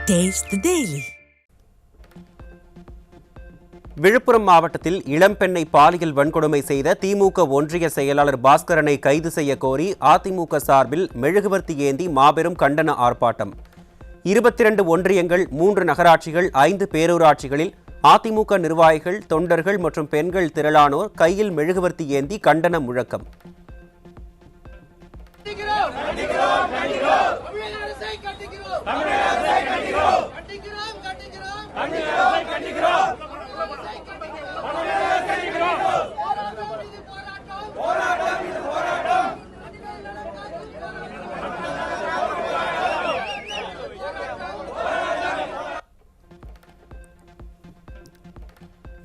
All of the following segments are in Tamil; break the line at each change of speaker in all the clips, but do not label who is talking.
Taste the Daily.
விழுப்புரம் மாவட்டத்தில் இளம்பெண்ணை பாலியல் வன்கொடுமை செய்த திமுக ஒன்றிய செயலாளர் பாஸ்கரனை கைது செய்ய கோரி அதிமுக சார்பில் மெழுகுவர்த்தி ஏந்தி மாபெரும் கண்டன ஆர்ப்பாட்டம். 22 ஒன்றியங்கள், 3 நகராட்சிகள், 5 பேரூராட்சிகளில் அதிமுக நிர்வாகிகள், தொண்டர்கள் மற்றும் பெண்கள் திரளானோர் கையில் மெழுகுவர்த்தி ஏந்தி கண்டன முழக்கம்.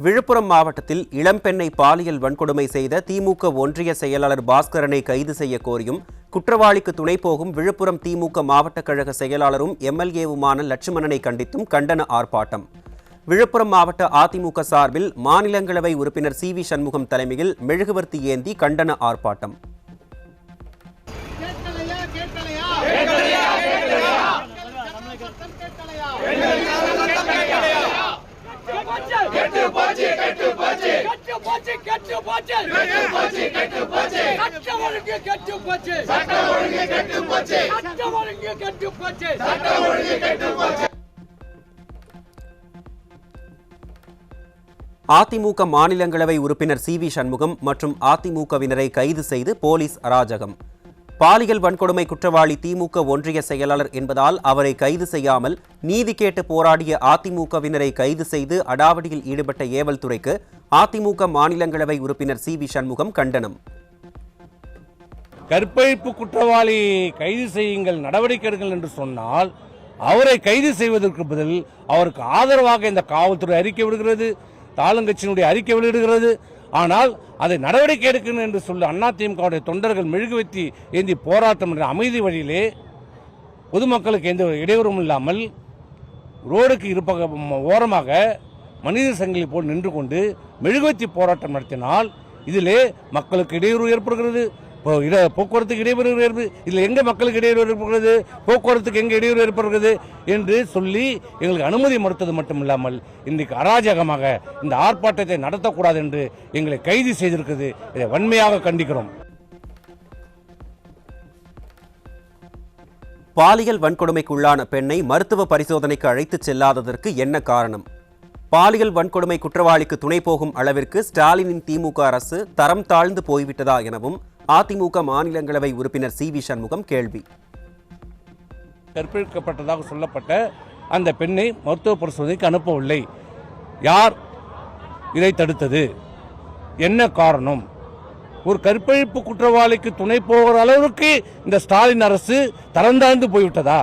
விழுப்புரம் மாவட்டத்தில் இளம்பெண்ணை பாலியல் வன்கொடுமை செய்த திமுக ஒன்றிய செயலாளர் பாஸ்கரனை கைது செய்ய கோரியும் குற்றவாளிக்கு துணை போகும் விழுப்புரம் திமுக மாவட்ட கழக செயலாளரும் எம்எல்ஏவுமான லட்சுமணனை கண்டித்தும் கண்டன ஆர்ப்பாட்டம். விழுப்புரம் மாவட்ட அதிமுக சார்பில் மாநிலங்களவை உறுப்பினர் சி.வி. சண்முகம் தலைமையில் மெழுகுவர்த்தி ஏந்தி கண்டன ஆர்ப்பாட்டம். அதிமுக மாநிலங்களவை உறுப்பினர் சி.வி. சண்முகம் மற்றும் அதிமுகவினரை கைது செய்து போலீஸ் அராஜகம். பாலியல் வன்கொடுமை குற்றவாளி திமுக ஒன்றிய செயலாளர் என்பதால் அவரை கைது செய்யாமல் நீதி கேட்டு போராடிய அதிமுகவினரை கைது செய்து அடாவடியில் ஈடுபட்ட ஏவல் துறைக்கு அதிமுக மாநிலங்களவை உறுப்பினர் சி.வி. சண்முகம் கண்டனம்.
கற்பழிப்பு குற்றவாளி கைது செய்யுங்கள், நடவடிக்கை எடுங்கள் என்று சொன்னால் அவரை கைது செய்வதற்கு பதில் அவருக்கு ஆதரவாக இந்த காவல்துறை அறிக்கை விடுகிறது, தாளுங்கட்சியினுடைய அறிக்கை வெளியிடுகிறது. ஆனால் அதை நடவடிக்கை எடுக்கணும் என்று சொல்லி அதிமுக தொண்டர்கள் மெழுகுவர்த்தி ஏந்தி போராட்டம் என்ற அமைதி வழியிலே பொதுமக்களுக்கு எந்த இடையூறும் இல்லாமல் ரோடுக்கு இருப்பக ஓரமாக மனித சங்கிலி போல் நின்று கொண்டு மெழுகுவர்த்தி போராட்டம் நடத்தினால் இதிலே மக்களுக்கு இடையூறு ஏற்படுகிறது, போக்குவரத்துக்கு இடையூறு, இதில் எங்க மக்களுக்கு இடையூறு ஏற்படுகிறது, போக்குவரத்துக்கு எங்க இடையூறு ஏற்படுகிறது என்று சொல்லி எங்களுக்கு அனுமதி மறுத்தது மட்டுமில்லாமல் இன்றைக்கு அராஜகமாக இந்த ஆர்ப்பாட்டத்தை நடத்தக்கூடாது என்று எங்களை கைது செய்திருக்கிறது. இதை வன்மையாக கண்டிக்கிறோம்.
பாலியல் வன்கொடுமைக்குள்ளான பெண்ணை மருத்துவ பரிசோதனைக்கு அழைத்துச் செல்லாததற்கு என்ன காரணம்? பாலியல் வன்கொடுமை குற்றவாளிக்கு துணை போகும் அளவிற்கு ஸ்டாலினின் திமுக அரசு தரம் தாழ்ந்து போய்விட்டதா எனவும் அதிமுக மாநிலங்களவை உறுப்பினர் சி.வி. சண்முகம் கேள்வி.
கற்பழிக்கப்பட்டதாக சொல்லப்பட்ட அந்த பெண்ணை மருத்துவ பரிசோதனைக்கு அனுப்பவில்லை. யார் இதை தடுத்தது? என்ன காரணம்? ஒரு கற்பழிப்பு குற்றவாளிக்கு துணை போகிற அளவுக்கு இந்த ஸ்டாலின் அரசு தரந்தாழ்ந்து போய்விட்டதா?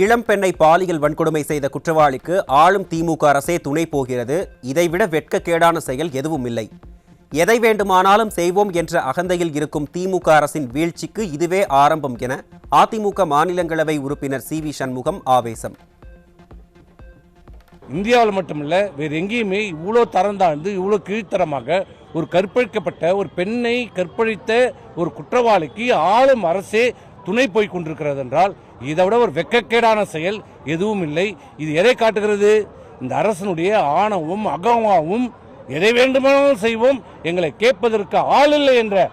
இளம்பெண்ணை பாலியல் வன்கொடுமை செய்த குற்றவாளிக்கு ஆளும் திமுக அரசே துணை போகிறது. இதைவிட வெட்கக்கேடான செயல் எதுவும் இல்லை. எதை வேண்டுமானாலும் செய்வோம் என்ற அகந்தையில் இருக்கும் திமுக அரசின் வீழ்ச்சிக்கு இதுவே ஆரம்பம் என அதிமுக மாநிலங்களவை உறுப்பினர் சி.வி. சண்முகம் ஆவேசம்.
இந்தியாவில் மட்டுமல்ல, வேறு எங்கேயுமே இவ்வளோ தரந்தாழ்ந்து இவ்வளோ கீழ்த்தரமாக ஒரு கற்பழிக்கப்பட்ட ஒரு பெண்ணை கற்பழித்த ஒரு குற்றவாளிக்கு ஆளும் அரசே துணை போய் கொண்டிருக்கிறது என்றால் இதை விட ஒரு வெட்கக்கேடான செயல் எதுவும் இல்லை. இது எதை காட்டுகிறது? இந்த அரசனுடைய ஆணவமும் அகமாவும் எதை வேண்டுமானாலும் செய்வோம், எங்களை கேட்பதற்கு ஆள் இல்லை என்ற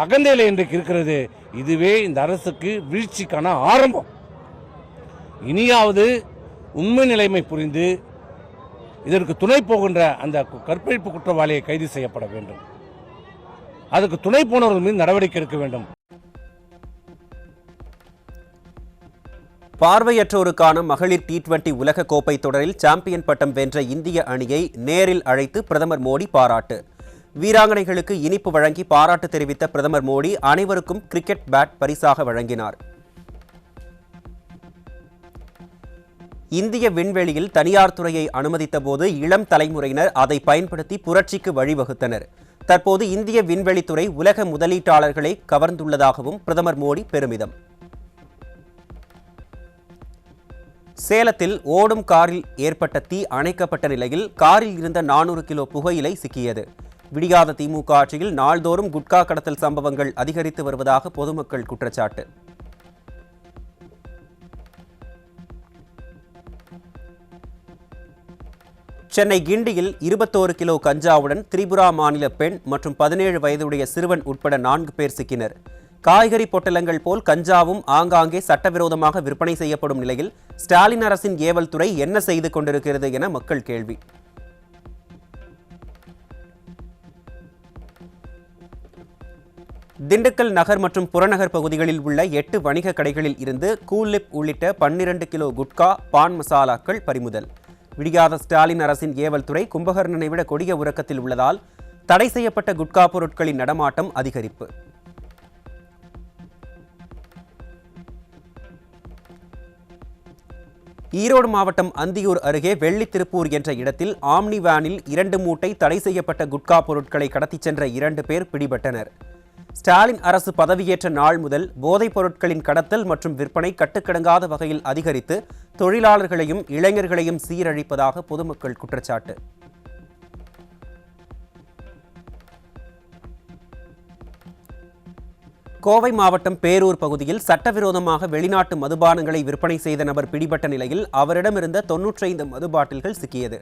அகந்தையில இன்றைக்கு இருக்கிறது. இதுவே இந்த அரசுக்கு வீழ்ச்சிக்கான ஆரம்பம். இனியாவது உண்மை நிலைமை புரிந்து இதற்கு துணை போகின்ற அந்த கற்பழிப்பு குற்றவாளியை கைது செய்யப்பட வேண்டும். அதுக்கு துணை போனவர்கள் மீது நடவடிக்கை எடுக்க வேண்டும்.
பார்வையற்றோருக்கான மகளிர் T20 உலக கோப்பை தொடரில் சாம்பியன் பட்டம் வென்ற இந்திய அணியை நேரில் அழைத்து பிரதமர் மோடி பாராட்டு. வீராங்கனைகளுக்கு இனிப்பு வழங்கி பாராட்டு தெரிவித்த பிரதமர் மோடி அனைவருக்கும் கிரிக்கெட் பேட் பரிசாக வழங்கினார். இந்திய விண்வெளியில் தனியார் துறையை அனுமதித்த போது இளம் தலைமுறையினர் அதை பயன்படுத்தி புரட்சிக்கு வழிவகுத்தனர். தற்போது இந்திய விண்வெளித்துறை உலக முதலீட்டாளர்களை கவர்ந்துள்ளதாகவும் பிரதமர் மோடி பெருமிதம். சேலத்தில் ஓடும் காரில் ஏற்பட்ட தீ அணைக்கப்பட்ட நிலையில் காரில் இருந்த 400 கிலோ புகையிலை சிக்கியது. விடியாத திமுக ஆட்சியில் நாள்தோறும் குட்கா கடத்தல் சம்பவங்கள் அதிகரித்து வருவதாக பொதுமக்கள் குற்றச்சாட்டு. சென்னை கிண்டியில் 21 கிலோ கஞ்சாவுடன் திரிபுரா மாநில பெண் மற்றும் 17 வயதுடைய சிறுவன் உட்பட 4 பேர் சிக்கினர். காய்கறி பொட்டலங்கள் போல் கஞ்சாவும் ஆங்காங்கே சட்டவிரோதமாக விற்பனை செய்யப்படும் நிலையில் ஸ்டாலின் அரசின் ஏவல் துறை என்ன செய்து கொண்டிருக்கிறது என மக்கள் கேள்வி. திண்டுக்கல் நகர் மற்றும் புறநகர் பகுதிகளில் உள்ள 8 வணிக கடைகளில் இருந்து கூல்லிப் உள்ளிட்ட 12 கிலோ குட்கா, பான் மசாலாக்கள் பறிமுதல். விடியாத ஸ்டாலின் அரசின் ஏவல் துறை கும்பகர்ணனை விட கொடிய உறக்கத்தில் உள்ளதால் தடை செய்யப்பட்ட குட்கா பொருட்களின் நடமாட்டம் அதிகரிப்பு. ஈரோடு மாவட்டம் அந்தியூர் அருகே வெள்ளித்திருப்பூர் என்ற இடத்தில் ஆம்னி வேனில் 2 மூட்டை தடை செய்யப்பட்ட குட்கா பொருட்களை கடத்திச் சென்ற 2 பேர் பிடிபட்டனர். ஸ்டாலின் அரசு பதவியேற்ற நாள் முதல் போதைப் பொருட்களின் கடத்தல் மற்றும் விற்பனை கட்டுக்கடங்காத வகையில் அதிகரித்து தொழிலாளர்களையும் இளைஞர்களையும் சீரழிப்பதாக பொதுமக்கள் குற்றச்சாட்டு. கோவை மாவட்டம் பேரூர் பகுதியில் சட்டவிரோதமாக வெளிநாட்டு மதுபானங்களை விற்பனை செய்த நபர் பிடிபட்ட நிலையில் அவரிடமிருந்த 95 மது பாட்டில்கள் சிக்கியது.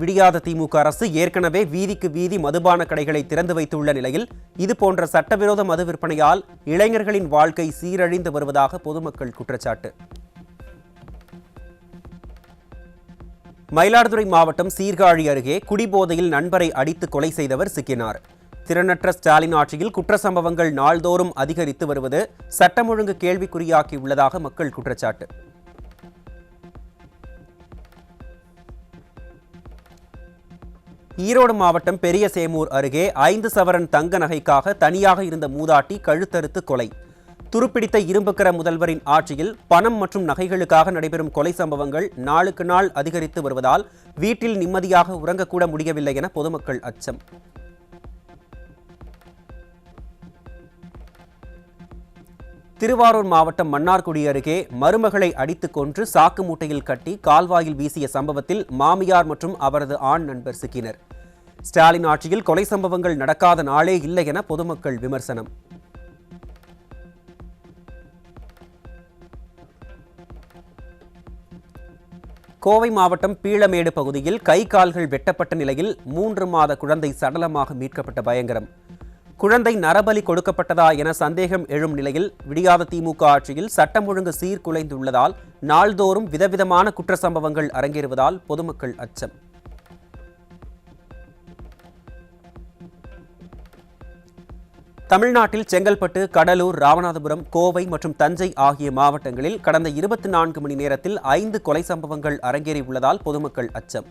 விடியாத திமுக அரசு ஏற்கனவே வீதிக்கு வீதி மதுபான கடைகளை திறந்து வைத்துள்ள நிலையில் இதுபோன்ற சட்டவிரோத மது விற்பனையால் இளைஞர்களின் வாழ்க்கை சீரழிந்து வருவதாக பொதுமக்கள் குற்றச்சாட்டு. மயிலாடுதுறை மாவட்டம் சீர்காழி அருகே குடிபோதையில் நண்பரை அடித்து கொலை செய்தவர் சிக்கினார். திறனற்ற ஸ்டாலின் ஆட்சியில் குற்ற சம்பவங்கள் நாள்தோறும் அதிகரித்து வருவது சட்டம் ஒழுங்கு கேள்விக்குறியாக்கியுள்ளதாக மக்கள் குற்றச்சாட்டு. ஈரோடு மாவட்டம் பெரிய சேமூர் அருகே 5 சவரன் தங்க நகைக்காக தனியாக இருந்த மூதாட்டி கழுத்தறுத்து கொலை. துருப்பிடித்த இரும்புக்கர முதல்வரின் ஆட்சியில் பணம் மற்றும் நகைகளுக்காக நடைபெறும் கொலை சம்பவங்கள் நாளுக்கு நாள் அதிகரித்து வருவதால் வீட்டில் நிம்மதியாக உறங்கக்கூட முடியவில்லை என பொதுமக்கள் அச்சம். திருவாரூர் மாவட்டம் மன்னார்குடி அருகே மருமகளை அடித்துக் கொன்று சாக்கு மூட்டையில் கட்டி கால்வாயில் வீசிய சம்பவத்தில் மாமியார் மற்றும் அவரது ஆண் நண்பர் சிக்கினர். ஸ்டாலின் ஆட்சியில் கொலை சம்பவங்கள் நடக்காத நாளே இல்லை என பொதுமக்கள் விமர்சனம். கோவை மாவட்டம் பீளமேடு பகுதியில் கை கால்கள் வெட்டப்பட்ட நிலையில் 3 மாத குழந்தை சடலமாக மீட்கப்பட்ட பயங்கரம். குழந்தை நரபலி கொடுக்கப்பட்டதா என சந்தேகம் எழும் நிலையில் விடியாத திமுக ஆட்சியில் சட்டம் ஒழுங்கு சீர்குலைந்துள்ளதால் நாள்தோறும் விதவிதமான குற்ற சம்பவங்கள் அரங்கேறுவதால் பொதுமக்கள் அச்சம். தமிழ்நாட்டில் செங்கல்பட்டு, கடலூர், ராமநாதபுரம், கோவை மற்றும் தஞ்சை ஆகிய மாவட்டங்களில் கடந்த 24 மணி நேரத்தில் 5 கொலை சம்பவங்கள் அரங்கேறியுள்ளதால் பொதுமக்கள் அச்சம்.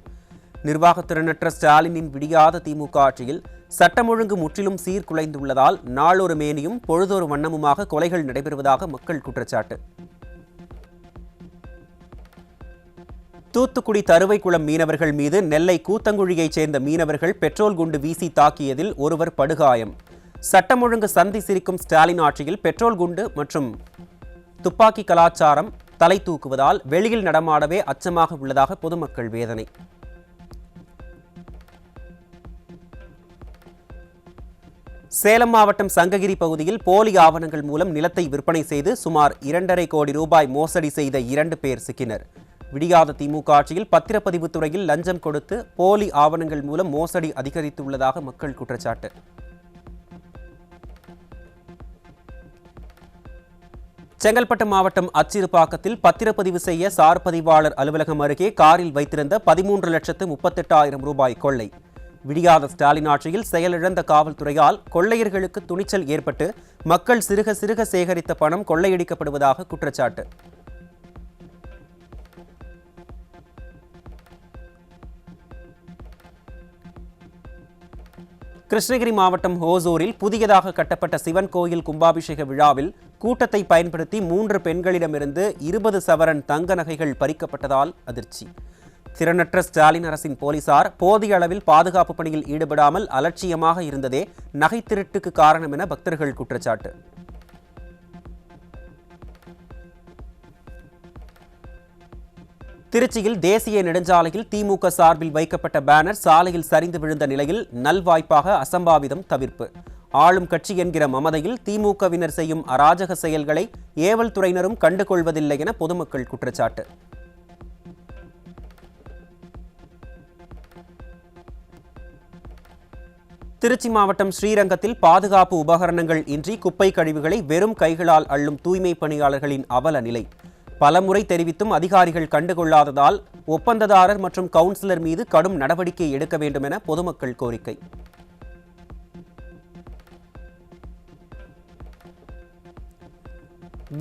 நிர்வாகத்திறனற்ற ஸ்டாலினின் விடியாத திமுக ஆட்சியில் சட்டம் ஒழுங்கு முற்றிலும் சீர்குலைந்துள்ளதால் நாளொரு மேனியும் பொழுதொரு வண்ணமுமாக கொலைகள் நடைபெறுவதாக மக்கள் குற்றச்சாட்டு. தூத்துக்குடி தருவைக்குளம் மீனவர்கள் மீது நெல்லை கூத்தங்குழியைச் சேர்ந்த மீனவர்கள் பெட்ரோல் குண்டு வீசி தாக்கியதில் ஒருவர் படுகாயம். சட்டம் ஒழுங்கு சந்தி சிரிக்கும் ஸ்டாலின் ஆட்சியில் பெட்ரோல் குண்டு மற்றும் துப்பாக்கி கலாச்சாரம் தலை தூக்குவதால் வெளியில் நடமாடவே அச்சமாக உள்ளதாக பொதுமக்கள் வேதனை. சேலம் மாவட்டம் சங்ககிரி பகுதியில் போலி ஆவணங்கள் மூலம் நிலத்தை விற்பனை செய்து சுமார் 2.5 கோடி ரூபாய் மோசடி செய்த 2 பேர் சிக்கினர். விடியாத திமுக ஆட்சியில் பத்திரப்பதிவு துறையில் லஞ்சம் கொடுத்து போலி ஆவணங்கள் மூலம் மோசடி அதிகரித்துள்ளதாக மக்கள் குற்றச்சாட்டு. செங்கல்பட்டு மாவட்டம் அச்சிறுபாக்கத்தில் பத்திரப்பதிவு செய்ய சார் பதிவாளர் அலுவலகம் அருகே காரில் வைத்திருந்த 13,38,000 ரூபாய் கொள்ளை. விடியாத ஸ்டாலின் ஆட்சியில் செயலிழந்த காவல்துறையால் கொள்ளையர்களுக்கு துணிச்சல் ஏற்பட்டு மக்கள் சிறுக சிறுக சேகரித்த பணம் கொள்ளையடிக்கப்படுவதாக குற்றச்சாட்டு. கிருஷ்ணகிரி மாவட்டம் ஹோசூரில் புதியதாக கட்டப்பட்ட சிவன் கோயில் கும்பாபிஷேக விழாவில் கூட்டத்தை பயன்படுத்தி 3 பெண்களிடமிருந்து 20 சவரன் தங்க நகைகள் பறிக்கப்பட்டதால் அதிர்ச்சி. திறனற்ற ஸ்டாலின் அரசின் போலீசார் போதிய அளவில் பாதுகாப்பு பணியில் ஈடுபடாமல் அலட்சியமாக இருந்ததே நகை திருட்டுக்கு காரணம் என பக்தர்கள் குற்றச்சாட்டு. திருச்சியில் தேசிய நெடுஞ்சாலையில் திமுக சார்பில் வைக்கப்பட்ட பேனர் சாலையில் சரிந்து விழுந்த நிலையில் நல்வாய்ப்பாக அசம்பாவிதம் தவிர்ப்பு. ஆளும் கட்சி என்கிற மமதையில் திமுகவினர் செய்யும் அராஜக செயல்களை ஏவல் துறையினரும் கண்டுகொள்வதில்லை என பொதுமக்கள் குற்றச்சாட்டு. திருச்சி மாவட்டம் ஸ்ரீரங்கத்தில் பாதுகாப்பு உபகரணங்கள் இன்றி குப்பை கழிவுகளை வெறும் கைகளால் அள்ளும் தூய்மை பணியாளர்களின் அவல நிலை. பலமுறை தெரிவித்தும் அதிகாரிகள் கண்டுகொள்ளாததால் ஒப்பந்ததாரர் மற்றும் கவுன்சிலர் மீது கடும் நடவடிக்கை எடுக்க வேண்டும் என பொதுமக்கள் கோரிக்கை.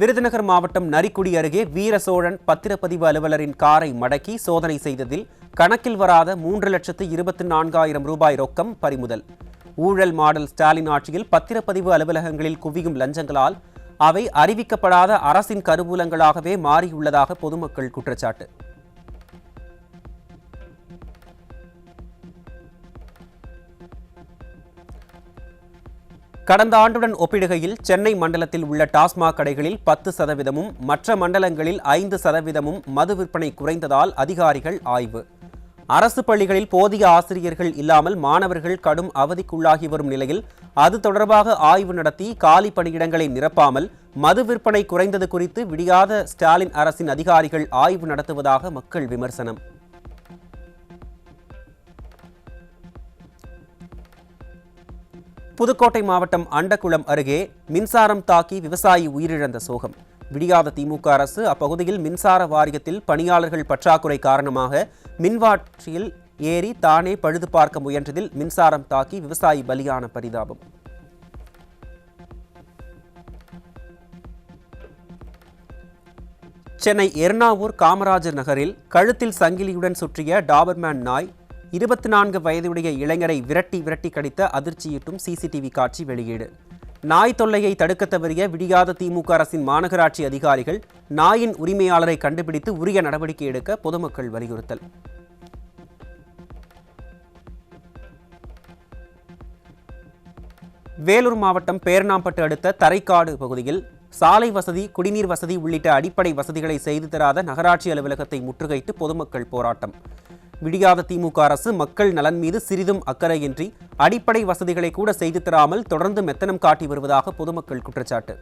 விருதுநகர் மாவட்டம் நரிக்குடி அருகே வீரசோழன் பத்திரப்பதிவு அலுவலரின் காரை மடக்கி சோதனை செய்ததில் கணக்கில் வராத 3,24,000 ரூபாய் ரொக்கம் பறிமுதல். ஊழல் மாடல் ஸ்டாலின் ஆட்சியில் பத்திரப்பதிவு அலுவலகங்களில் குவியும் லஞ்சங்களால் அவை அறிவிக்கப்படாத அரசின் கருவூலங்களாகவே மாறியுள்ளதாக பொதுமக்கள் குற்றச்சாட்டு. கடந்த ஆண்டுடன் ஒப்பிடுகையில் சென்னை மண்டலத்தில் உள்ள டாஸ்மாக் கடைகளில் 10%, மற்ற மண்டலங்களில் 5% மது விற்பனை குறைந்ததால் அதிகாரிகள் ஆய்வு. அரசு பள்ளிகளில் போதிய ஆசிரியர்கள் இல்லாமல் மாணவர்கள் கடும் அவதிக்குள்ளாகி வரும் நிலையில் அது தொடர்பாக ஆய்வு நடத்தி காலி பணியிடங்களை நிரப்பாமல் மது விற்பனை குறைந்தது குறித்து விடியாத ஸ்டாலின் அரசின் அதிகாரிகள் ஆய்வு நடத்துவதாக மக்கள் விமர்சனம். புதுக்கோட்டை மாவட்டம் அண்டக்குளம் அருகே மின்சாரம் தாக்கி விவசாயி உயிரிழந்த சோகம். விடியாத திமுக அரசு அப்பகுதியில் மின்சார வாரியத்தில் பணியாளர்கள் பற்றாக்குறை காரணமாக மின்வாற்றியில் ஏறி தானே பழுது பார்க்க முயன்றதில் மின்சாரம் தாக்கி விவசாயி பலியான பரிதாபம். சென்னை எர்ணாவூர் காமராஜர் நகரில் கழுத்தில் சங்கிலியுடன் சுற்றிய டாபர்மேன் நாய் 24 வயதுடைய இளைஞரை விரட்டி கடித்த அதிர்ச்சியூட்டும் சிசிடிவி காட்சி வெளியீடு. நாய் தொல்லையை தடுக்க தவறிய விடியாத திமுக அரசின் மாநகராட்சி அதிகாரிகள் நாயின் உரிமையாளரை கண்டுபிடித்து உரிய நடவடிக்கை எடுக்க பொதுமக்கள் வலியுறுத்தல். வேலூர் மாவட்டம் பேர்ணாம்பட்டு அடுத்த தரைக்காடு பகுதியில் சாலை வசதி, குடிநீர் வசதி உள்ளிட்ட அடிப்படை வசதிகளை செய்து தராத நகராட்சி அலுவலகத்தை முற்றுகையிட்டு பொதுமக்கள் போராட்டம். விடியாத திமுக அரசு மக்கள் நலன் மீது சிறிதும் அக்கறையின்றி அடிப்படை வசதிகளை கூட செய்து தராமல் தொடர்ந்து மெத்தனம் காட்டி வருவதாக பொதுமக்கள் குற்றச்சாட்டு.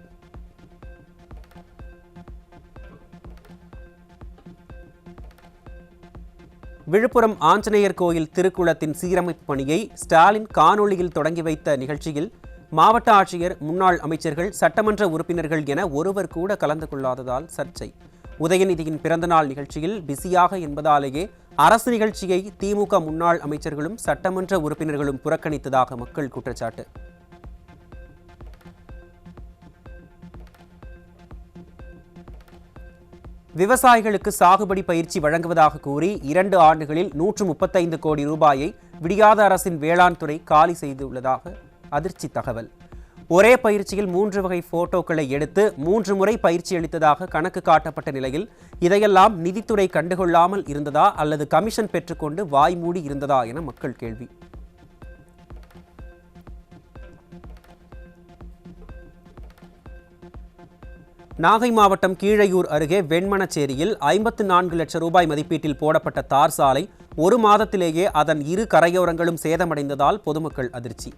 விழுப்புரம் ஆஞ்சநேயர் கோயில் திருக்குளத்தின் சீரமைப்பு பணியை ஸ்டாலின் காணொலியில் தொடங்கி வைத்த நிகழ்ச்சியில் மாவட்ட ஆட்சியர், முன்னாள் அமைச்சர்கள், சட்டமன்ற உறுப்பினர்கள் என ஒருவர் கூட கலந்து கொள்ளாததால் சர்ச்சை. உதயநிதியின் பிறந்தநாள் நிகழ்ச்சியில் பிஸியாக என்பதாலேயே அரசு நிகழ்ச்சியை திமுக முன்னாள் அமைச்சர்களும் சட்டமன்ற உறுப்பினர்களும் புறக்கணித்ததாக மக்கள் குற்றச்சாட்டு. விவசாயிகளுக்கு சாகுபடி பயிற்சி வழங்குவதாக கூறி 2 ஆண்டுகளில் 135 கோடி ரூபாயை விடியாத அரசின் வேளாண் துறை காலி செய்துள்ளதாக அதிர்ச்சி தகவல். ஒரே பயிற்சியில் 3 வகை போட்டோக்களை எடுத்து 3 முறை பயிற்சி அளித்ததாக கணக்கு காட்டப்பட்ட நிலையில் இதையெல்லாம் நிதித்துறை கண்டுகொள்ளாமல் இருந்ததா அல்லது கமிஷன் பெற்றுக்கொண்டு வாய்மூடி இருந்ததா என மக்கள் கேள்வி. நாகை மாவட்டம் கீழையூர் அருகே வெண்மணச்சேரியில் 54 லட்சம் ரூபாய் மதிப்பீட்டில் போடப்பட்ட தார் சாலை 1 மாதத்திலேயே அதன் 2 கரையோரங்களும் சேதமடைந்ததால் பொதுமக்கள் அதிர்ச்சி.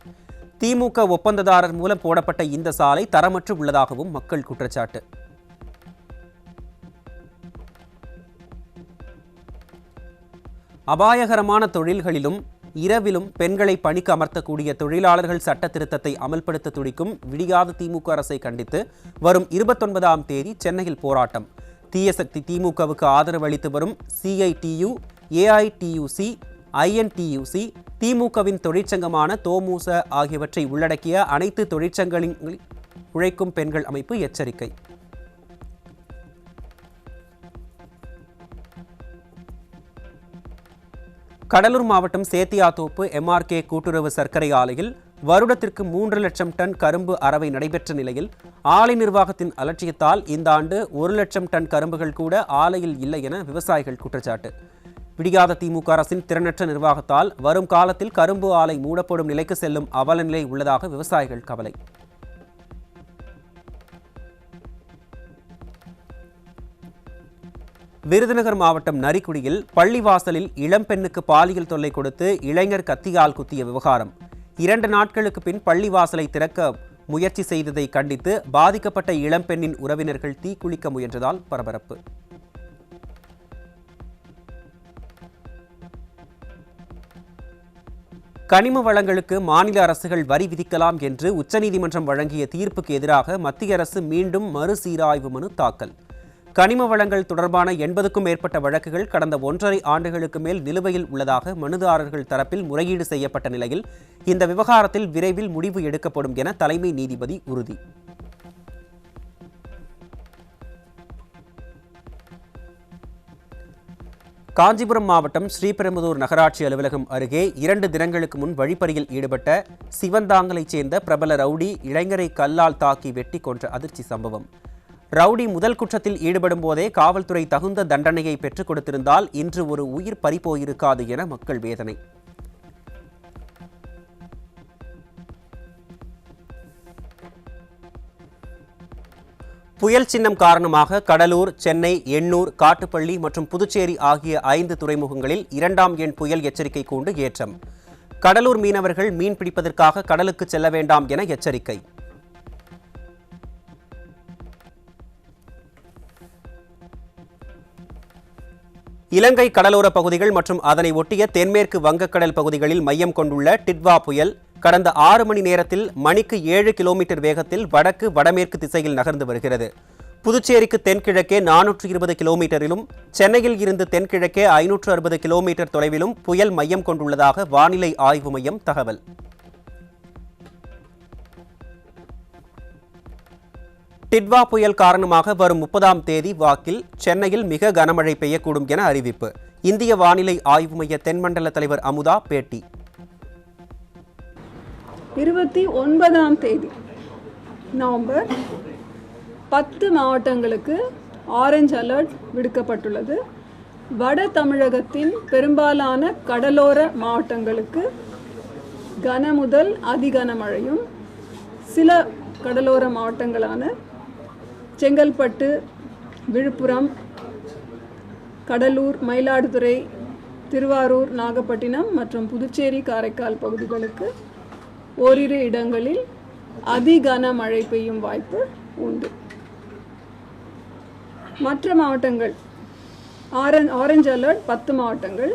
திமுக ஒப்பந்ததாரர் மூலம் போடப்பட்ட இந்த சாலை தரமற்று உள்ளதாகவும் மக்கள் குற்றச்சாட்டு. அபாயகரமான தொழில்களிலும் இரவிலும் பெண்களை பணிக்கு அமர்த்தக்கூடிய தொழிலாளர்கள் சட்ட திருத்தத்தை அமல்படுத்த துடிக்கும் விடியாத திமுக அரசை கண்டித்து வரும் 29ஆம் தேதி சென்னையில் போராட்டம். தீய சக்தி திமுகவுக்கு ஆதரவு அளித்து வரும் CITU, AITUC, INTUC, திமுகவின் தொழிற்சங்கமான தோமுச ஆகியவற்றை உள்ளடக்கிய அனைத்து தொழிற்சங்கங்களின் உழைக்கும் பெண்கள் அமைப்பு எச்சரிக்கை. கடலூர் மாவட்டம் சேத்தியாத்தோப்பு MRK கூட்டுறவு சர்க்கரை ஆலையில் வருடத்திற்கு 3 லட்சம் டன் கரும்பு அரவை நடைபெற்ற நிலையில் ஆலை நிர்வாகத்தின் அலட்சியத்தால் இந்த ஆண்டு 1 லட்சம் டன் கரும்புகள் கூட ஆலையில் இல்லை என விவசாயிகள் குற்றச்சாட்டு. விடியாத திமுக அரசின் திறனற்ற நிர்வாகத்தால் வரும் காலத்தில் கரும்பு ஆலை மூடப்படும் நிலைக்கு செல்லும் அவல நிலை உள்ளதாக விவசாயிகள் கவலை. விருதுநகர் மாவட்டம் நரிக்குடியில் பள்ளிவாசலில் இளம்பெண்ணுக்கு பாலியல் தொல்லை கொடுத்து இளைஞர் கத்தியால் குத்திய விவகாரம். 2 நாட்களுக்கு பின் பள்ளிவாசலை திறக்க முயற்சி செய்ததை கண்டித்து பாதிக்கப்பட்ட இளம்பெண்ணின் உறவினர்கள் தீக்குளிக்க முயன்றதால் பரபரப்பு. கனிம வளங்களுக்கு மாநில அரசுகள் வரி விதிக்கலாம் என்று உச்சநீதிமன்றம் வழங்கிய தீர்ப்புக்கு எதிராக மத்திய அரசு மீண்டும் மறுசீராய்வு மனு தாக்கல். கனிம வளங்கள் தொடர்பான 80க்கும் மேற்பட்ட வழக்குகள் கடந்த 1.5 ஆண்டுகளுக்கு மேல் நிலுவையில் உள்ளதாக மனுதாரர்கள் தரப்பில் முறையீடு செய்யப்பட்ட நிலையில் இந்த விவகாரத்தில் விரைவில் முடிவு எடுக்கப்படும் என தலைமை நீதிபதி உறுதி. காஞ்சிபுரம் மாவட்டம் ஸ்ரீபெரும்புதூர் நகராட்சி அலுவலகம் அருகே 2 தினங்களுக்கு முன் வழிப்பறியில் ஈடுபட்ட சிவந்தாங்கலைச் சேர்ந்த பிரபல ரவுடி இளைஞரை கல்லால் தாக்கி வெட்டி கொன்ற அதிர்ச்சி சம்பவம். ரவுடி முதல் குற்றத்தில் ஈடுபடும் போதே காவல்துறை தகுந்த தண்டனையை பெற்றுக் கொடுத்திருந்தால் இன்று ஒரு உயிர் பறிபோயிருக்காது என மக்கள் வேதனை. புயல் சின்னம் காரணமாக கடலூர், சென்னை, எண்ணூர், காட்டுப்பள்ளி மற்றும் புதுச்சேரி ஆகிய 5 துறைமுகங்களில் 2ஆம் எண் புயல் எச்சரிக்கை கூண்டு ஏற்றம். கடலூர் மீனவர்கள் மீன் பிடிப்பதற்காக கடலுக்கு செல்ல வேண்டாம் என எச்சரிக்கை. இலங்கை கடலோர பகுதிகள் மற்றும் அதனை ஒட்டிய தென்மேற்கு வங்கக்கடல் பகுதிகளில் மையம் கொண்டுள்ள டிட்வா புயல் கடந்த 6 மணி நேரத்தில் மணிக்கு 7 கிலோமீட்டர் வேகத்தில் வடக்கு வடமேற்கு திசையில் நகர்ந்து வருகிறது. புதுச்சேரிக்கு தென்கிழக்கே 420 கிலோமீட்டரிலும் சென்னையில் இருந்து தென்கிழக்கே 560 கிலோமீட்டர் தொலைவிலும் புயல் மையம் கொண்டுள்ளதாக வானிலை ஆய்வு மையம் தகவல். டிட்வா புயல் காரணமாக வரும் 30ஆம் தேதி வாக்கில் சென்னையில் மிக கனமழை பெய்யக்கூடும் என அறிவிப்பு. இந்திய வானிலை ஆய்வு மைய தென்மண்டல தலைவர் அமுதா பேட்டி.
29ஆம் தேதி நவம்பர் 10 மாவட்டங்களுக்கு ஆரஞ்சு அலர்ட் விடுக்கப்பட்டுள்ளது. வட தமிழகத்தின் பெரும்பாலான கடலோர மாவட்டங்களுக்கு கன முதல் அதிகன மழையும், சில கடலோர மாவட்டங்களான செங்கல்பட்டு, விழுப்புரம், கடலூர், மயிலாடுதுறை, திருவாரூர், நாகப்பட்டினம் மற்றும் புதுச்சேரி, காரைக்கால் பகுதிகளுக்கு ஓரிரு இடங்களில் அதிகன மழை பெய்யும் வாய்ப்பு உண்டு. மற்ற மாவட்டங்கள் ஆரஞ்சு அலர்ட் 10 மாவட்டங்கள்: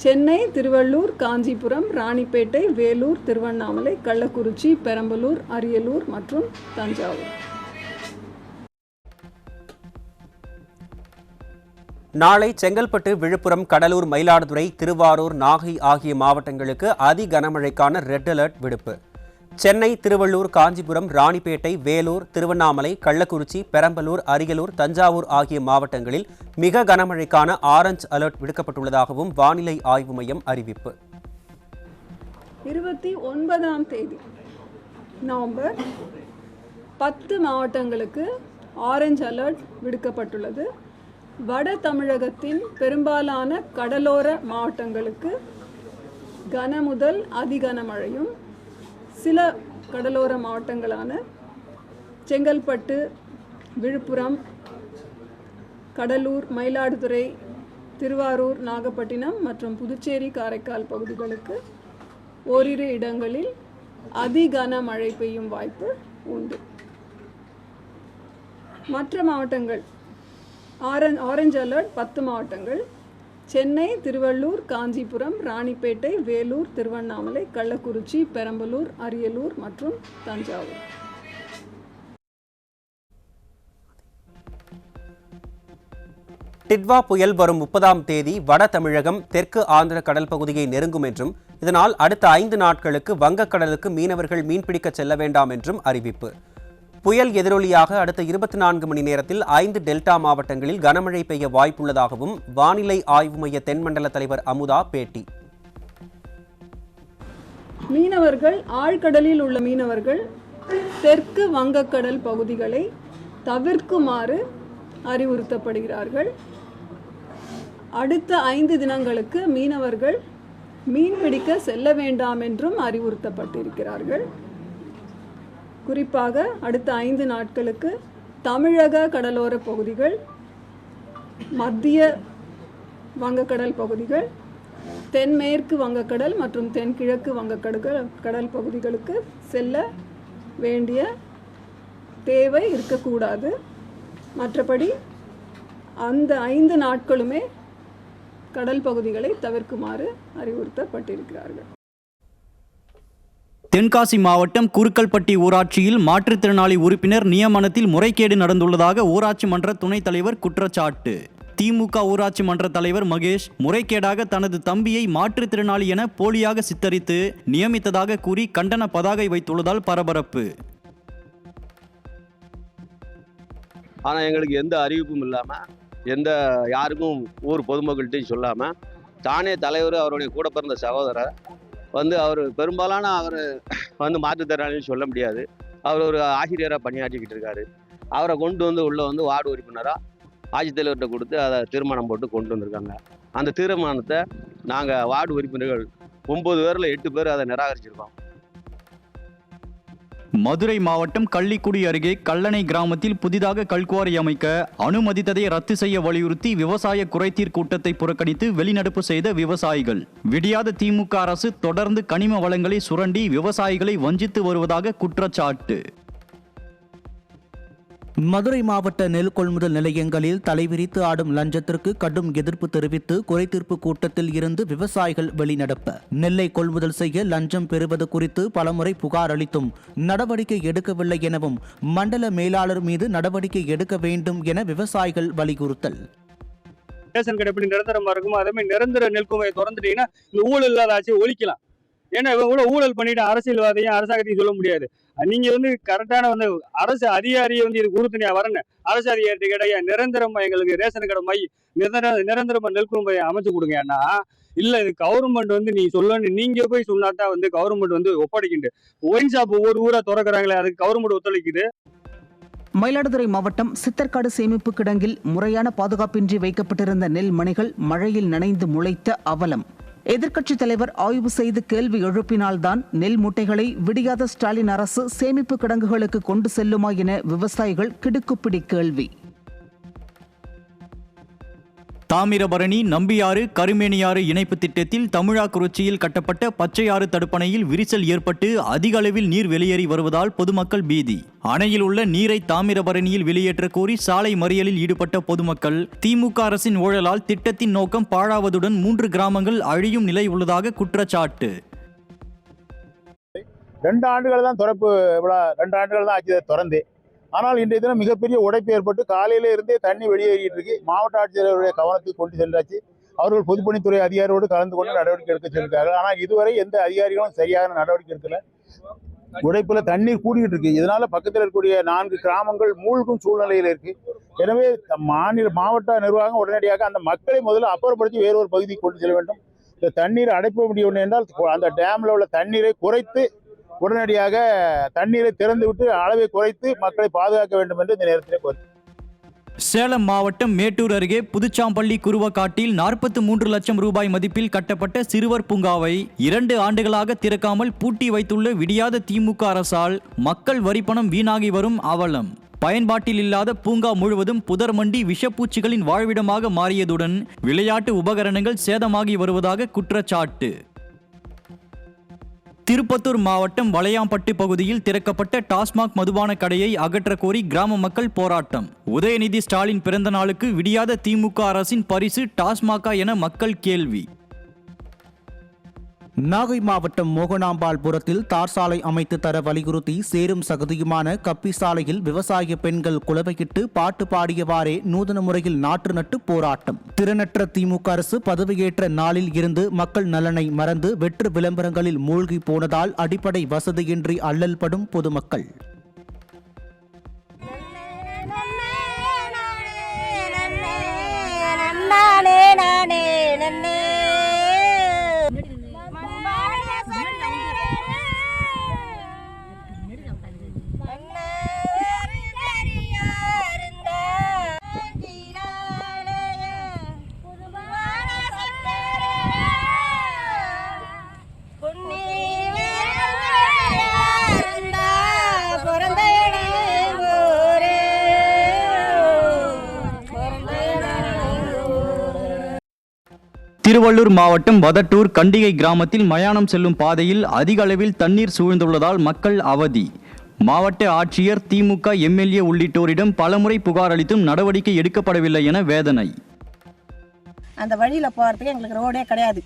சென்னை, திருவள்ளூர், காஞ்சிபுரம், ராணிப்பேட்டை, வேலூர், திருவண்ணாமலை, கள்ளக்குறிச்சி, பெரம்பலூர், அரியலூர் மற்றும் தஞ்சாவூர்.
நாளை செங்கல்பட்டு, விழுப்புரம், கடலூர், மயிலாடுதுறை, திருவாரூர், நாகை ஆகிய மாவட்டங்களுக்கு அதி கனமழைக்கான ரெட் அலர்ட் விடுப்பு. சென்னை, திருவள்ளூர், காஞ்சிபுரம், ராணிப்பேட்டை, வேலூர், திருவண்ணாமலை, கள்ளக்குறிச்சி, பெரம்பலூர், அரியலூர், தஞ்சாவூர் ஆகிய மாவட்டங்களில் மிக கனமழைக்கான ஆரஞ்சு அலர்ட் விடுக்கப்பட்டுள்ளதாகவும் வானிலை ஆய்வு மையம் அறிவிப்பு.
29ஆம் தேதி நவம்பர் 10 மாவட்டங்களுக்கு ஆரஞ்சு அலர்ட் விடுக்கப்பட்டுள்ளது. வட தமிழகத்தின் பெரும்பாலான கடலோர மாவட்டங்களுக்கு கன முதல் அதிகன மழையும், சில கடலோர மாவட்டங்களான செங்கல்பட்டு, விழுப்புரம், கடலூர், மயிலாடுதுறை, திருவாரூர், நாகப்பட்டினம் மற்றும் புதுச்சேரி, காரைக்கால் பகுதிகளுக்கு ஓரிரு இடங்களில் அதிகன மழை பெய்யும் வாய்ப்பு உண்டு. மற்ற மாவட்டங்கள் ஆரஞ்சு அலர்ட் 10 மாவட்டங்கள்: சென்னை, திருவள்ளூர், காஞ்சிபுரம், ராணிப்பேட்டை, வேலூர், திருவண்ணாமலை, கள்ளக்குறிச்சி, பெரம்பலூர், அரியலூர் மற்றும் தஞ்சாவூர்.
டிட்வா புயல் வரும் 30ஆம் தேதி வட தமிழகம், தெற்கு ஆந்திர கடல் பகுதியை நெருங்கும் என்றும் இதனால் அடுத்த 5 நாட்களுக்கு வங்கக்கடலுக்கு மீனவர்கள் மீன்பிடிக்க செல்ல வேண்டாம் என்றும் அறிவிப்பு. புயல் எதிரொலியாக அடுத்த 24 மணி நேரத்தில் 5 டெல்டா மாவட்டங்களில் கனமழை பெய்ய வாய்ப்புள்ளதாகவும் வானிலை ஆய்வு மைய தென்மண்டல தலைவர் அமுதா பேட்டி.
மீனவர்கள், ஆழ்கடலில் உள்ள மீனவர்கள் தெற்கு வங்கக்கடல் பகுதிகளை தவிர்க்குமாறு அறிவுறுத்தப்படுகிறார்கள். அடுத்த 5 தினங்களுக்கு மீனவர்கள் மீன்பிடிக்க செல்ல வேண்டாம் என்றும் அறிவுறுத்தப்பட்டிருக்கிறார்கள். குறிப்பாக அடுத்த 5 நாட்களுக்கு தமிழக கடலோர பகுதிகள், மத்திய வங்கக்கடல் பகுதிகள், தென்மேற்கு வங்கக்கடல் மற்றும் தென்கிழக்கு வங்கக்கடல் பகுதிகளுக்கு செல்ல வேண்டிய தேவை இருக்கக்கூடாது. மற்றபடி அந்த 5 நாட்களுமே கடல் பகுதிகளை தவிர்க்குமாறு அறிவுறுத்தப்பட்டிருக்கிறார்கள்.
தென்காசி மாவட்டம் குருக்கல்பட்டி ஊராட்சியில் மாற்றுத்திறனாளி உறுப்பினர் நியமனத்தில் முறைகேடு நடந்துள்ளதாக ஊராட்சி மன்ற துணைத் தலைவர் குற்றச்சாட்டு. திமுக ஊராட்சி மன்ற தலைவர் மகேஷ் முறைகேடாக தனது தம்பியை மாற்றுத்திறனாளி என போலியாக சித்தரித்து நியமித்ததாக கூறி கண்டன பதாகை வைத்துள்ளதால் பரபரப்பு.
ஆனால் எங்களுக்கு எந்த அறிவிப்பும் இல்லாமல், எந்த யாருக்கும் ஊர் பொதுமக்கள்கிட்டையும் சொல்லாமல், தானே தலைவர் அவருடைய கூட பிறந்த சகோதரர் அவர் பெரும்பாலான அவர் மாற்றுத்திறனாளின்னு சொல்ல முடியாது, அவர் ஒரு ஆசிரியராக பணியாற்றிக்கிட்டு இருக்காரு. அவரை கொண்டு உள்ளே வார்டு உறுப்பினராக ஆட்சித்தலைவர்கிட்ட கொடுத்து அதை தீர்மானம் போட்டு கொண்டு வந்திருக்காங்க. அந்த தீர்மானத்தை நாங்கள் வார்டு உறுப்பினர்கள் 9 பேரில் 8 பேர் அதை நிராகரிச்சிருக்கோம்.
மதுரை மாவட்டம் கள்ளிக்குடி அருகே கல்லணை கிராமத்தில் புதிதாக கல்குவாரி அமைக்க அனுமதித்ததை ரத்து செய்ய வலியுறுத்தி விவசாய குறைதீர் கூட்டத்தை புறக்கணித்து வெளிநடப்பு செய்த விவசாயிகள். விடியாத திமுக அரசு தொடர்ந்து கனிம வளங்களை சுரண்டி விவசாயிகளை வஞ்சித்து வருவதாக குற்றச்சாட்டு.
மதுரை மாவட்ட நெல் கொள்முதல் நிலையங்களில் தலைவிரித்து ஆடும் லஞ்சத்திற்கு கடும் எதிர்ப்பு தெரிவித்து குறைதீர்ப்பு கூட்டத்தில் இருந்து விவசாயிகள் வெளிநடப்பு. நெல்லை கொள்முதல் செய்ய லஞ்சம் பெறுவது குறித்து பலமுறை புகார் அளித்தும் நடவடிக்கை எடுக்கவில்லை எனவும் மண்டல மேலாளர் மீது நடவடிக்கை எடுக்க வேண்டும் என விவசாயிகள் வலியுறுத்தல்.
ரேஷன் கடை எப்படி நிரந்தரமா இருக்குமோ அதே மாதிரி நிரந்தர நெல்குமையை திறந்துட்டீங்கன்னா இந்த ஊழல் இல்லாத ஆட்சியை ஒழிக்கலாம். ஏன்னா இவங்க கூட ஊழல் பண்ணிட்டு அரசியல்வாதையும் அரசாங்கத்தையும் சொல்ல முடியாது. நீங்க கரெக்டான அரசு அதிகாரியை இதுக்கு உறுதுணையா வரணும். அரசு அதிகாரி கேட்டா நிரந்தரமா எங்களுக்கு ரேஷன் கடை மை நிரந்தரமா நெல்குமையை அமைச்சு கொடுங்கன்னா, இல்ல இது கவர்மெண்ட் நீ சொல்லணும், நீங்க போய் சொன்னாதான் கவர்மெண்ட் ஒப்படைக்கிண்டு. ஒயின் ஷாப் ஒவ்வொரு ஊரா திறக்கிறாங்களே, அதுக்கு கவர்மெண்ட் ஒத்துழைக்குது.
மயிலாடுதுறை மாவட்டம் சித்தர்காடு சேமிப்பு கிடங்கில் முறையான பாதுகாப்பின்றி வைக்கப்பட்டிருந்த நெல் மணிகள் மழையில் நனைந்து முளைத்த அவலம். எதிர்க்கட்சித் தலைவர் ஆய்வு செய்து கேள்வி எழுப்பினால்தான் நெல் மூட்டைகளை விடியாத ஸ்டாலின் அரசு சேமிப்பு கிடங்குகளுக்கு கொண்டு செல்லுமா என விவசாயிகள் கிடுக்குப்பிடி கேள்வி.
தாமிரபரணி நம்பியாறு கருமேனியாறு இணைப்பு திட்டத்தில் தமிழாக்குறிச்சியில் கட்டப்பட்ட பச்சையாறு தடுப்பணையில் விரிசல் ஏற்பட்டு அதிக அளவில் நீர் வெளியேறி வருவதால் பொதுமக்கள் பீதி. அணையில் உள்ள நீரை தாமிரபரணியில் வெளியேற்ற கோரி சாலை மறியலில் ஈடுபட்ட பொதுமக்கள். திமுக அரசின் ஊழலால் திட்டத்தின் நோக்கம் பாழாவதுடன் 3 கிராமங்கள் அழியும் நிலை உள்ளதாக குற்றச்சாட்டு.
2 ஆண்டுகள் தான் திறப்பு விழா, 2 ஆண்டுகள் தான் ஆச்சு திறந்து. ஆனால் இன்றைய தினம் மிகப்பெரிய உடைப்பு ஏற்பட்டு காலையில இருந்தே தண்ணி வெளியேறிட்டு இருக்கு. மாவட்ட ஆட்சியருடைய கவனத்துக்கு கொண்டு சென்றாச்சு. அவர்கள் பொதுப்பணித்துறை அதிகாரியோடு கலந்து கொண்டு நடவடிக்கை எடுக்க சொல்லியிருக்கார்கள். ஆனால் இதுவரை எந்த அதிகாரிகளும் சரியான நடவடிக்கை எடுக்கல. உடைப்புல தண்ணீர் கூடிக்கிட்டு இருக்கு. இதனால பக்கத்தில் இருக்கக்கூடிய 4 கிராமங்கள் மூழ்கும் சூழ்நிலையில் இருக்கு. எனவே மாவட்ட நிர்வாகம் உடனடியாக அந்த மக்களை முதல்ல அப்புறப்படுத்தி வேறொரு பகுதிக்கு கொண்டு செல்ல வேண்டும். இந்த தண்ணீர் அடைப்ப முடியும் என்றால் அந்த டேம்ல உள்ள தண்ணீரை குறைத்து உடனடியாக தண்ணீரை திறந்து விட்டு அளவை குறைத்து மக்களை பாதுகாக்க வேண்டும் என்று இந்த நேரத்தில் கோரி.
சேலம் மாவட்டம் மேட்டூர் அருகே புதுச்சாம்பள்ளி குருவக்காட்டில் 43 லட்சம் ரூபாய் மதிப்பில் கட்டப்பட்ட சிறுவர் பூங்காவை 2 ஆண்டுகளாக திறக்காமல் பூட்டி வைத்துள்ள விடியாத திமுக அரசால் மக்கள் வரிப்பணம் வீணாகி வரும் அவலம். பயன்பாட்டில் இல்லாத பூங்கா முழுவதும் புதர் மண்டி விஷப்பூச்சிகளின் வாழ்விடமாக மாறியதுடன் விளையாட்டு உபகரணங்கள் சேதமாகி வருவதாக குற்றச்சாட்டு. திருப்பத்தூர் மாவட்டம் வளையாம்பட்டு பகுதியில் திறக்கப்பட்ட டாஸ்மாக் மதுபான கடையை அகற்ற கோரி கிராம மக்கள் போராட்டம். உதயநிதி ஸ்டாலின் பிறந்த நாளுக்கு விடியாத திமுக அரசின் பரிசு டாஸ்மாகா என மக்கள் கேள்வி.
நாகை மாவட்டம் மோகனாம்பாள்புரத்தில் தார் சாலை அமைத்து தர வலியுறுத்தி சேரும் சகதியுமான கப்பி சாலையில் விவசாய பெண்கள் குலவையிட்டு பாட்டு பாடியவாறே நூதன முறையில் நாற்று நட்டு போராட்டம். திறனற்ற திமுக அரசு பதவியேற்ற நாளில் இருந்து மக்கள் நலனை மறந்து வெற்று விளம்பரங்களில் மூழ்கி போனதால் அடிப்படை வசதியின்றி அல்லல் படும் பொதுமக்கள்.
திருவள்ளூர் மாவட்டம் வதட்டூர் கண்டிகை கிராமத்தில் மயானம் செல்லும் பாதையில் அதிக அளவில் தண்ணீர் சூழ்ந்துள்ளதால் மக்கள் அவதி. மாவட்ட ஆட்சியர், திமுக எம்எல்ஏ உள்ளிட்டோரிடம் பலமுறை புகார் அளித்தும் நடவடிக்கை எடுக்கப்படவில்லை என வேதனை.
அந்த வழியில் போகிறதுக்கு எங்களுக்கு ரோடே கிடையாது.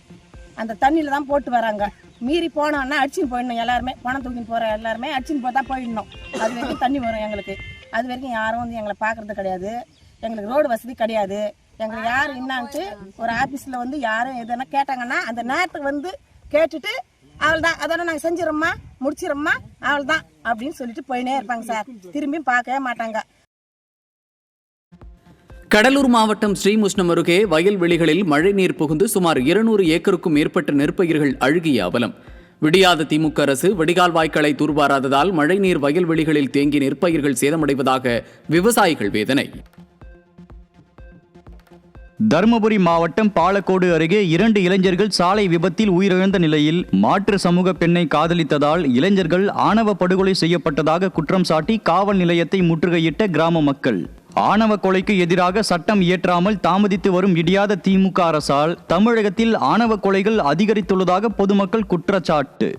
அந்த தண்ணியில் தான் போட்டு வராங்க. மீறி போனோன்னா அடிச்சுன்னு போயிடணும். எல்லாருமே பணம் தூக்கின்னு போகிற எல்லாருமே அடிச்சுன்னு போய் தான் போயிடணும். அது வரைக்கும் தண்ணி வரும் எங்களுக்கு. அது வரைக்கும் யாரும் வந்து எங்களை பார்க்குறது கிடையாது. எங்களுக்கு ரோடு வசதி கிடையாது. எங்களுக்கு யார் என்னான்ட்டு ஒரு ஆஃபீஸில் வந்து யாரும் எதுனா கேட்டாங்கன்னா அந்த நேரத்துக்கு வந்து கேட்டுட்டு அவள் தான் அதோட நாங்கள் செஞ்சிடறோம்மா, முடிச்சிடறோம்மா, அவள் தான் அப்படின்னு சொல்லிட்டு போயினே இருப்பாங்க சார். திரும்பியும் பார்க்கவே மாட்டாங்க.
கடலூர் மாவட்டம் ஸ்ரீமுஷ்ணம் அருகே வயல்வெளிகளில் மழைநீர் புகுந்து சுமார் 200 ஏக்கருக்கும் மேற்பட்ட நெற்பயிர்கள் அழுகிய அவலம். விடியாத திமுக அரசு வடிகால் வாய்க்காலை தூர்வாராததால் மழைநீர் வயல்வெளிகளில் தேங்கி நெற்பயிர்கள் சேதமடைவதாக விவசாயிகள் வேதனை.
தருமபுரி மாவட்டம் பாலக்கோடு அருகே 2 இளைஞர்கள் சாலை விபத்தில் உயிரிழந்த நிலையில் மாற்று சமூக பெண்ணை காதலித்ததால் இளைஞர்கள் ஆணவ படுகொலை செய்யப்பட்டதாக குற்றம் சாட்டி காவல் நிலையத்தை முற்றுகையிட்ட கிராம மக்கள். ஆணவ கொலைக்கு எதிராக சட்டம் இயற்றாமல் தாமதித்து வரும் விடியாத திமுக அரசால் தமிழகத்தில் ஆணவ கொலைகள் அதிகரித்துள்ளதாக பொதுமக்கள் குற்றச்சாட்டு.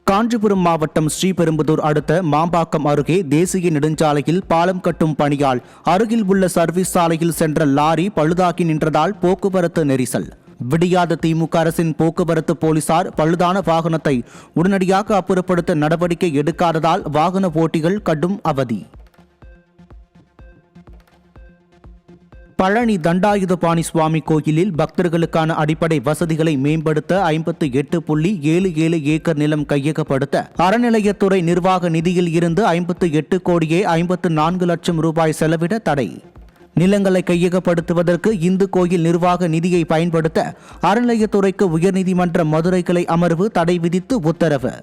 காஞ்சிபுரம் மாவட்டம் ஸ்ரீபெரும்புதூர் அடுத்த மாம்பாக்கம் அருகே தேசிய நெடுஞ்சாலையில் பாலம் கட்டும் பணியால் அருகில் உள்ள சர்வீஸ் சாலையில் சென்ற லாரி பழுதாகி நின்றதால் போக்குவரத்து நெரிசல். விடியாத திமுக அரசின் போக்குவரத்து போலீசார் பழுதான வாகனத்தை உடனடியாக அப்புறப்படுத்த நடவடிக்கை எடுக்காததால் வாகன ஓட்டிகள் கடும் அவதி. பழனி தண்டாயுதபாணி சுவாமி கோயிலில் பக்தர்களுக்கான அடிப்படை வசதிகளை மேம்படுத்த 58.77 ஏக்கர் நிலம் கையகப்படுத்த அறநிலையத்துறை நிர்வாக நிதியில் இருந்து 58 கோடியே 54 லட்சம் ரூபாய் செலவிட தடை. நிலங்களை கையகப்படுத்துவதற்கு இந்து கோயில் நிர்வாக நிதியை பயன்படுத்த அறநிலையத்துறைக்கு உயர்நீதிமன்ற மதுரை கிளை அமர்வு தடை விதித்து உத்தரவு.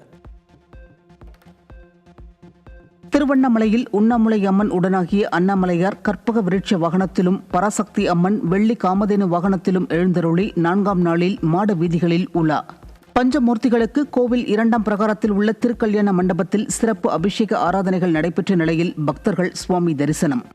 திருவண்ணாமலையில் உண்ணாமுலை அம்மன் உடனாகிய அண்ணாமலையார் கற்பக விருட்ச வாகனத்திலும் பராசக்தி அம்மன் வெள்ளி காமதேனு வாகனத்திலும் எழுந்தருளி 4ஆம் நாளில் மாட வீதிகளில் உலா. பஞ்சமூர்த்திகளுக்கு கோவில் 2ஆம் பிரகாரத்தில் உள்ள திருக்கல்யாண மண்டபத்தில் சிறப்பு அபிஷேக ஆராதனைகள் நடைபெற்ற நிலையில் பக்தர்கள் சுவாமி தரிசனம்.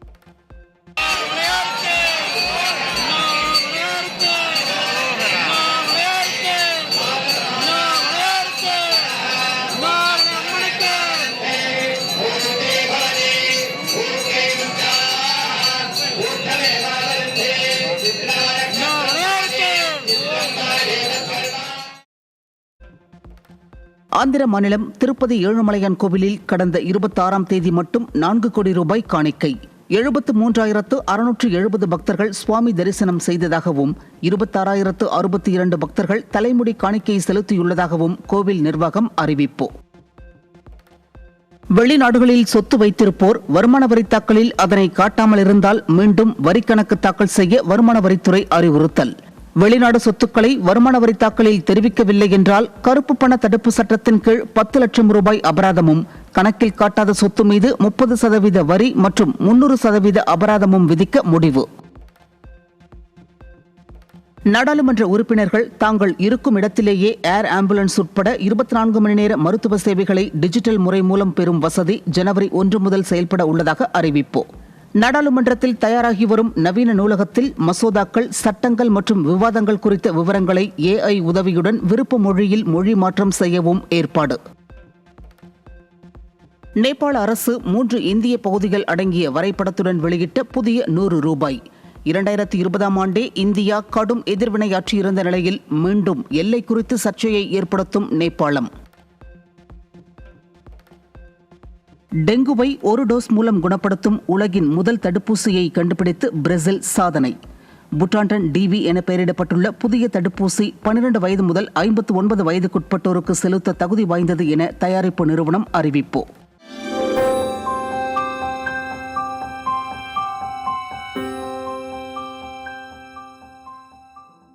ஆந்திர மாநிலம் திருப்பதி ஏழுமலையான் கோவிலில் கடந்த 26ஆம் தேதி மட்டும் 4 கோடி ரூபாய் காணிக்கை. 73,670 பக்தர்கள் சுவாமி தரிசனம் செய்ததாகவும் 26,062 பக்தர்கள் தலைமுடி காணிக்கை செலுத்தியுள்ளதாகவும் கோவில் நிர்வாகம் அறிவிப்பு. வெளிநாடுகளில் சொத்து வைத்திருப்போர் வருமான வரி தாக்கலில் அதனை காட்டாமல் இருந்தால் மீண்டும் வரிக்கணக்கு தாக்கல் செய்ய வருமான வரித்துறை அறிவுறுத்தல். வெளிநாடு சொத்துக்களை வருமான வரி தாக்கலில் தெரிவிக்கவில்லை என்றால் கருப்பு பண தடுப்பு சட்டத்தின் கீழ் 10 லட்சம் ரூபாய் அபராதமும், கணக்கில் காட்டாத சொத்து மீது 30% வரி மற்றும் 300% அபராதமும் விதிக்க முடிவு. நாடாளுமன்ற உறுப்பினர்கள் தாங்கள் இருக்கும் இடத்திலேயே ஏர் ஆம்புலன்ஸ் உட்பட 24 மணி நேர மருத்துவ சேவைகளை டிஜிட்டல் முறை மூலம் பெறும் வசதி ஜனவரி 1 முதல் செயல்பட உள்ளதாக அறிவிப்பு. நாடாளுமன்றத்தில் தயாராகி வரும் நவீன நூலகத்தில் மசோதாக்கள், சட்டங்கள் மற்றும் விவாதங்கள் குறித்த விவரங்களை AI உதவியுடன் விருப்ப மொழியில் மொழி மாற்றம் செய்யவும் ஏற்பாடு. நேபாள அரசு 3 இந்திய பகுதிகள் அடங்கிய வரைபடத்துடன் வெளியிட்ட புதிய 100 ரூபாய். 2020ஆம் ஆண்டே இந்தியா கடும் எதிர்வினையாற்றியிருந்த நிலையில் மீண்டும் எல்லை குறித்து சர்ச்சையை ஏற்படுத்தும் நேபாளம். டெங்குவை 1 டோஸ் மூலம் குணப்படுத்தும் உலகின் முதல் தடுப்பூசியை கண்டுபிடித்து பிரேசில் சாதனை. புட்டாண்டன் டிவி என பெயரிடப்பட்டுள்ள புதிய தடுப்பூசி 12 வயது முதல் 59 வயதுக்குட்பட்டோருக்கு செலுத்த தகுதி வாய்ந்தது என தயாரிப்பு நிறுவனம் அறிவிப்பு.